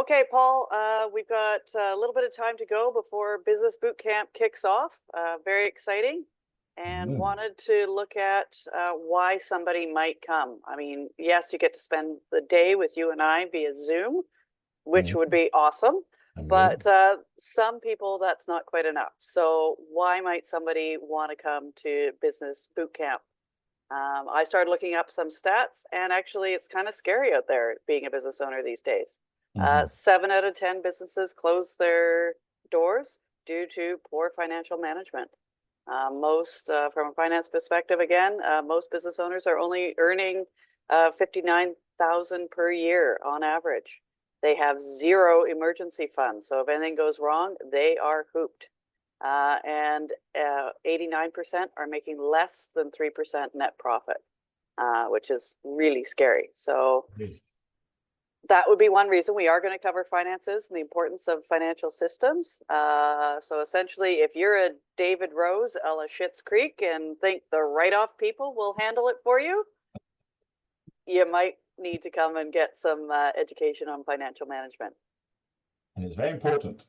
Okay, Paul, we've got a little bit of time to go before Business Bootcamp kicks off. Very exciting, and wanted to look at why somebody might come. I mean, yes, you get to spend the day with you and I via Zoom, which would be awesome. Amazing. But some people, that's not quite enough. So why might somebody want to come to Business Bootcamp? I started looking up some stats, and actually, it's kind of scary out there being a business owner these days. 7 out of 10 businesses close their doors due to poor financial management. From a finance perspective, again, most business owners are only earning 59,000 per year on average. They have zero emergency funds, so if anything goes wrong, they are hooped. And 89% are making less than 3% net profit, which is really scary. So Yes. that would be one reason. We are going to cover finances and the importance of financial systems. So essentially, if you're a David Rose a la Schitt's Creek and think the write-off people will handle it for you, you might need to come and get some education on financial management. And it's very important.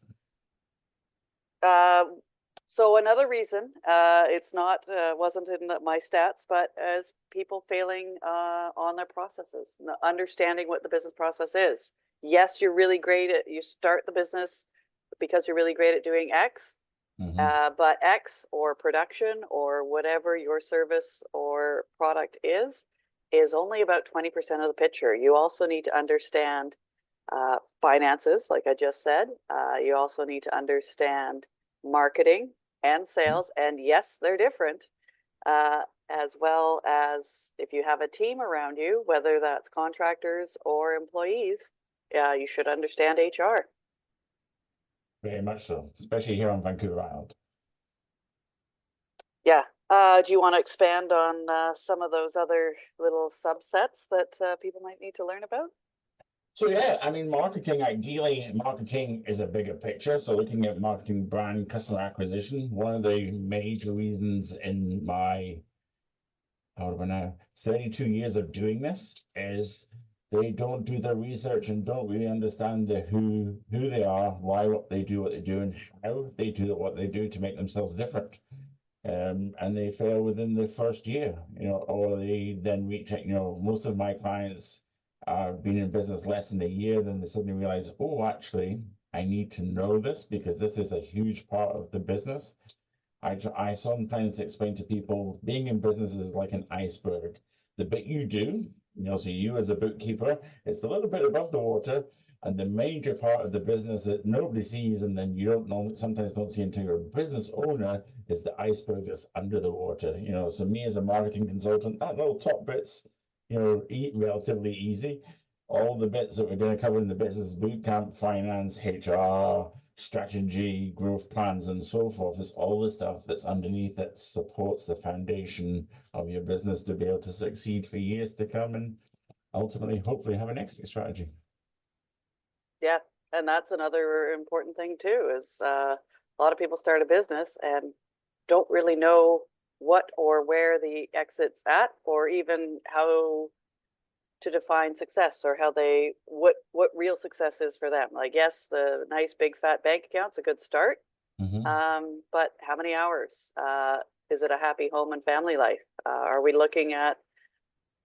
So another reason, it's not wasn't in my stats, but as people failing on their processes, understanding what the business process is. Yes, you're really great at, you start the business because you're really great at doing X, but X or production or whatever your service or product is only about 20% of the picture. You also need to understand finances, like I just said. You also need to understand marketing and sales, and yes, they're different, as well as if you have a team around you, whether that's contractors or employees, you should understand HR. Very much so, especially here on Vancouver Island. Yeah. Do you want to expand on some of those other little subsets that people might need to learn about? So yeah, I mean, ideally, marketing is a bigger picture. So looking at marketing, brand, customer acquisition, one of the major reasons in my, how do I know, 32 years of doing this is they don't do their research and don't really understand the who they are, why what they do, and how they do what they do to make themselves different. And they fail within the first year, or they then reach, most of my clients been in business less than a year, then they suddenly realize, oh, actually, I need to know this because this is a huge part of the business. I sometimes explain to people being in business is like an iceberg. The bit you do, so you as a bookkeeper, it's a little bit above the water, and the major part of the business that nobody sees, and then you sometimes don't see until you're a business owner, is the iceberg that's under the water. So me as a marketing consultant, that little top bit's, relatively easy. All the bits that we're going to cover in the business bootcamp, finance, HR, strategy, growth plans, and so forth, is all the stuff that's underneath that supports the foundation of your business to be able to succeed for years to come and ultimately, hopefully, have an exit strategy. Yeah, and that's another important thing too, is a lot of people start a business and don't really know what or where the exit's at, or even how to define success, or how they what real success is for them. Like, yes, the nice big fat bank account's a good start, but how many hours? Is it a happy home and family life? Are we looking at,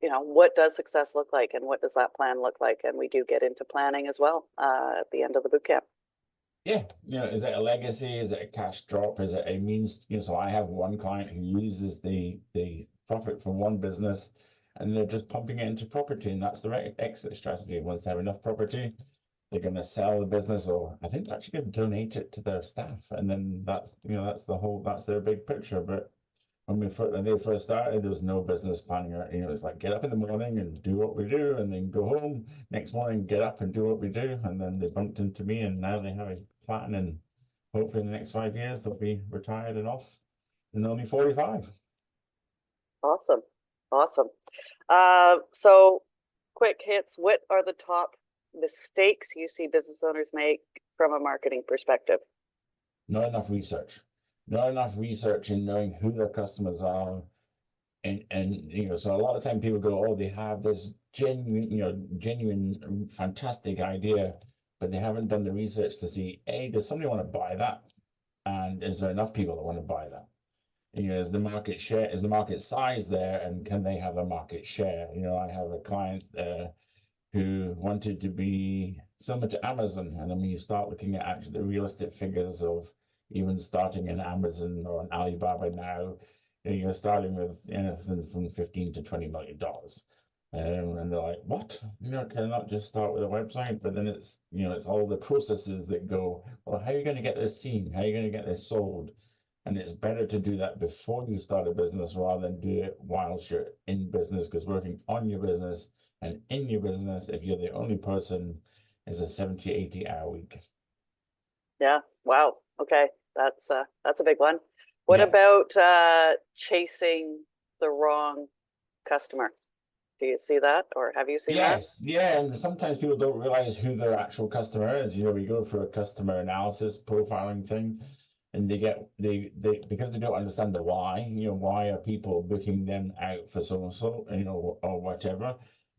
what does success look like, and what does that plan look like? And we do get into planning as well at the end of the boot camp. Yeah, is it a legacy? Is it a cash drop? Is it a means? So I have one client who uses the profit from one business and they're just pumping it into property, and that's the exit strategy. Once they have enough property, they're going to sell the business, or I think they're actually going to donate it to their staff, and then that's that's their big picture. But when they first started, there was no business planning. It's like get up in the morning and do what we do, and then go home next morning, get up and do what we do. And then they bumped into me, and now they have a plan, and hopefully in the next 5 years they'll be retired and off, and only 45. Awesome. So quick hits. What are the top mistakes you see business owners make from a marketing perspective? Not enough research. Not enough research in knowing who their customers are. And so a lot of time people go, oh, they have this genuine, fantastic idea, but they haven't done the research to see, A, does somebody want to buy that? And is there enough people that want to buy that? You know, is the market share, is the market size there, and can they have a market share? You know, I have a client who wanted to be similar to Amazon, and then when you start looking at actually the realistic figures of even starting an Amazon or an Alibaba now, you're starting with anything from 15 to $20 million. And they're like, what? You know, can I not just start with a website? But then it's, you know, it's all the processes that go, well, how are you going to get this seen? How are you going to get this sold? And it's better to do that before you start a business rather than do it whilst you're in business, because working on your business and in your business, if you're the only person, is a 70, 80 hour week. Yeah. Wow. Okay. That's a big one. What Yeah. about chasing the wrong customer? Do you see that, or have you seen that? Yes, yeah, and sometimes people don't realize who their actual customer is. You know, we go through a customer analysis profiling thing, and they because they don't understand the why. You know, why are people booking them out for so and so, you know, or whatever.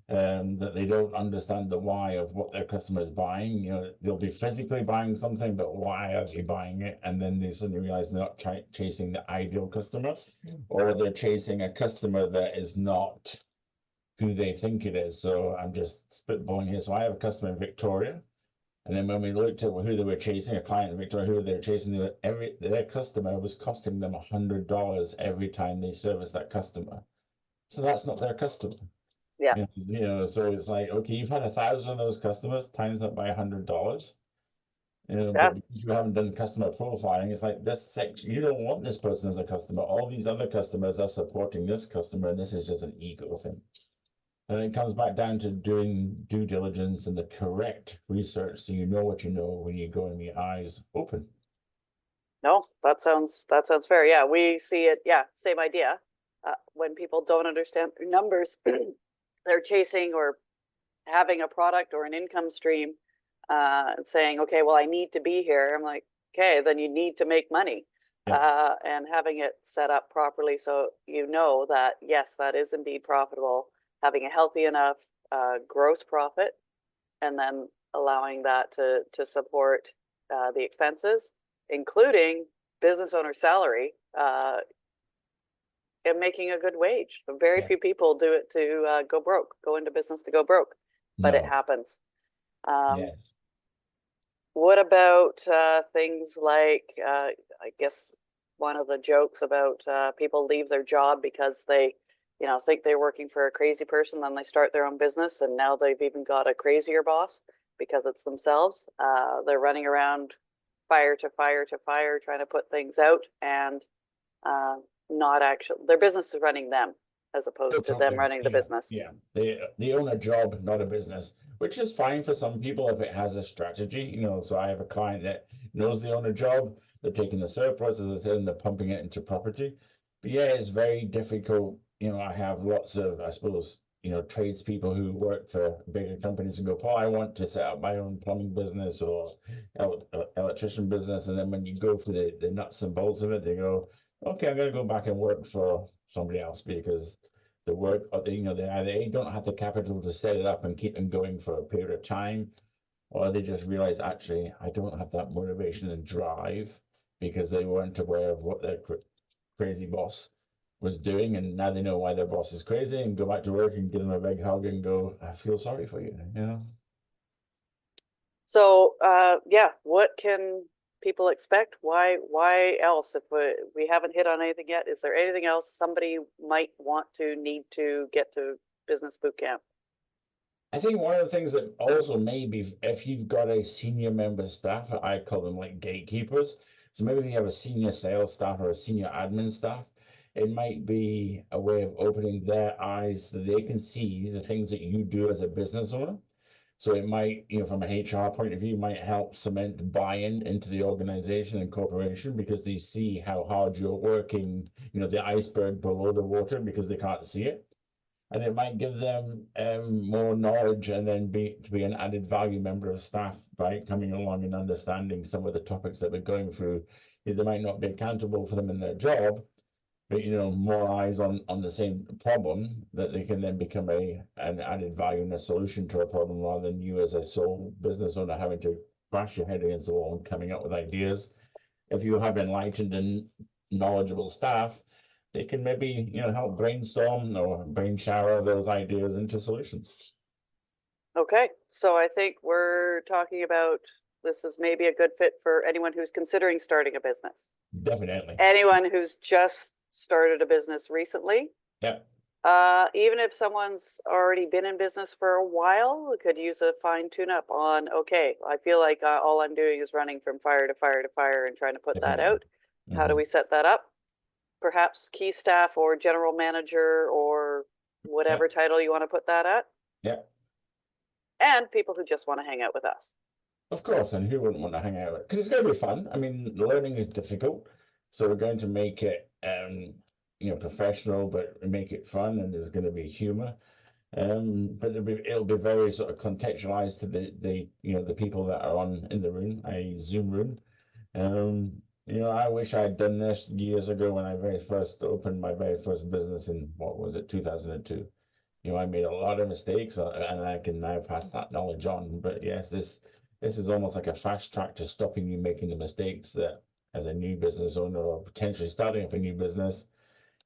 That they don't understand the why of what their customer is buying. You know, they'll be physically buying something, but why are they buying it? And then they suddenly realize they're not chasing the ideal customer, or they're chasing a customer that is not who they think it is. So I'm just spitballing here. So I have a customer in Victoria, and then when we looked at who they were chasing, a client in Victoria, who they were chasing, their customer was costing them $100 every time they service that customer. So that's not their customer. Yeah. You know, so it's like, okay, you've had 1,000 of those customers, times that by $100. You know, Yeah. but because you haven't done customer profiling, it's like this section, you don't want this person as a customer. All these other customers are supporting this customer, and this is just an ego thing. And it comes back down to doing due diligence and the correct research so you know what you know when you go in with your eyes open. No, that sounds fair. Yeah, we see it. Yeah, same idea. When people don't understand their numbers, they're chasing or having a product or an income stream, and saying, okay, well, I need to be here. I'm like, okay, then you need to make money, Yeah, and having it set up properly so you know that yes, that is indeed profitable. Having a healthy enough gross profit, and then allowing that to support the expenses, including business owner salary, and making a good wage. Very yeah. few people do it to go broke, go into business to go broke, but it No, happens. Um, yes. what about things like, I guess one of the jokes about people leave their job because they, think they're working for a crazy person, then they start their own business, and now they've even got a crazier boss because it's themselves. They're running around fire to fire to fire, trying to put things out, and uh, not actually, their business is running them as Oh, opposed to them totally. running the Yeah, business. yeah. They own a job, not a business, which is fine for some people if it has a strategy. You know, so I have a client that knows they own a job. They're taking the surplus, as I said, and they're pumping it into property. But yeah, it's very difficult. You know, I have lots of, I suppose, you know, tradespeople who work for bigger companies and go, Paul, I want to set up my own plumbing business or electrician business. And then when you go for the nuts and bolts of it, they go, okay, I'm going to go back and work for somebody else because the work, you know, they either don't have the capital to set it up and keep them going for a period of time, or they just realize actually I don't have that motivation and drive because they weren't aware of what their crazy boss was doing, and now they know why their boss is crazy and go back to work and give them a big hug and go, I feel sorry for you, you know. So, yeah, what can people expect? Why else? If we haven't hit on anything yet, is there anything else somebody might need to get to business boot camp? I think one of the things that also maybe if you've got a senior member staff, I call them like gatekeepers. So maybe if you have a senior sales staff or a senior admin staff, it might be a way of opening their eyes so they can see the things that you do as a business owner. So it might, you know, from a HR point of view, might help cement buy-in into the organization and corporation because they see how hard you're working, you know, the iceberg below the water because they can't see it. And it might give them more knowledge and then to be an added value member of staff by coming along and understanding some of the topics that we're going through. They might not be accountable for them in their job, but more eyes on the same problem, that they can then become an added value and a solution to a problem, rather than you as a sole business owner having to bash your head against the wall and coming up with ideas. If you have enlightened and knowledgeable staff, they can maybe help brainstorm or brain shower those ideas into solutions. Okay, so I think we're talking about this is maybe a good fit for anyone who's considering starting a business. Definitely. Anyone who's just started a business recently. Yeah. Even if someone's already been in business for a while, could use a fine tune up on, okay, I feel like all I'm doing is running from fire to fire to fire and trying to put that Definitely. out. How do we set that up? Perhaps key staff or general manager or whatever title you want to put that at. Yeah. And people who just want to hang out with us. Of course, and who wouldn't want to hang out? Because it's going to be fun. I mean, learning is difficult, so we're going to make it, professional, but make it fun, and there's going to be humor. But it'll be very sort of contextualized to the people that are in the room, a Zoom room. I wish I'd done this years ago when I very first opened my very first business in, what was it, 2002. I made a lot of mistakes, and I can now pass that knowledge on. But yes, this is almost like a fast track to stopping you making the mistakes that, as a new business owner or potentially starting up a new business,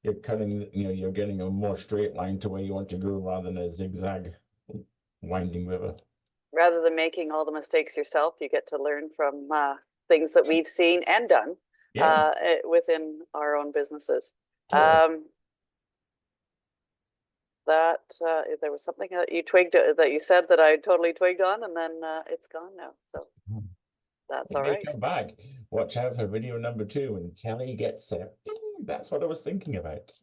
you're getting a more straight line to where you want to go, rather than a zigzag winding river. Rather than making all the mistakes yourself, you get to learn from things that we've seen and done Yes, within our own businesses. totally. That there was something that you twigged that you said that I totally twigged on, and then it's gone now. So that's It all may right. come back. Watch out for video number 2 when Kelly gets there. That's what I was thinking about.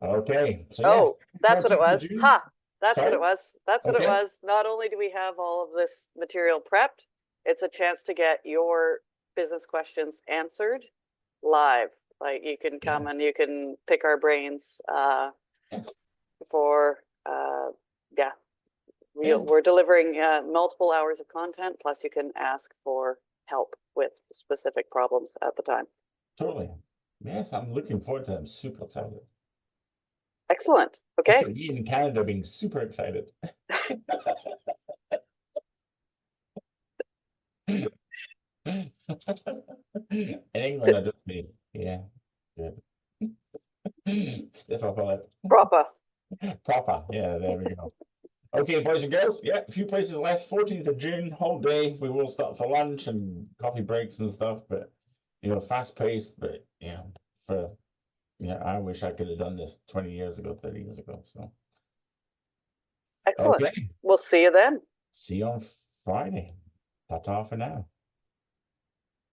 Okay, so yes, Oh, that's what it 14th of was. June. Ha! That's what Sorry. it was. That's what it Okay. was. Not only do we have all of this material prepped, it's a chance to get your business questions answered live. Like you can come Yes. and you can pick our brains Yes. for yeah. Yeah. We're delivering multiple hours of content, plus you can ask for help with specific problems at the time. Totally. Yes, I'm looking forward to it. I'm super excited. Excellent. Look Okay. at me in Canada being super excited. In England, I just be, yeah, good. Stiff upper lip. Proper. Proper. Yeah, there we go. Okay, boys and girls. Yeah, a few places left. 14th of June, whole day. We will start for lunch and coffee breaks and stuff, but fast paced. But I wish I could have done this 20 years ago, 30 years ago. So Excellent. okay, We'll see you then. see you on Friday. Ta-ta for now.